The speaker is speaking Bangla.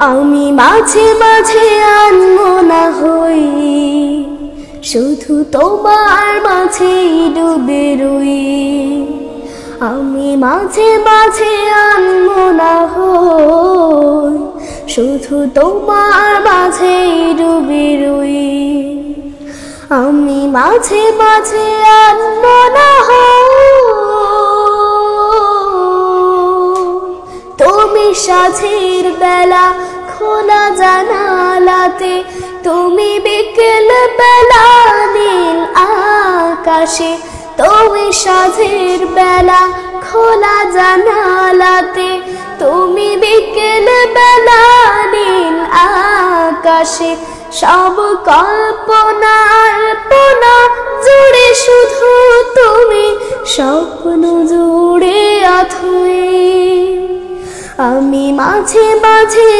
আমি মাঝে মাঝে আনমনা হই, শুধু তোমার মাঝেই ডুবে রই। আমি মাঝে মাঝে আনমনা হই, শুধু তোমার মাঝেই ডুবে রই। আমি মাঝে মাঝে আনমনা হই, তুমি সাঁঝের বেলা খোলা জানালাতে, তুমি বিকেল বেলা নীল আকাশে। তুমি সাঁঝের বেলা খোলা জানালাতে, তুমি বিকেল বেলা নীল আকাশে। সব কল্পনার পোনা জুড়ে শুধু তুমি, স্বপ্ন জুড়ে অথই। আমি মাঝে মাঝে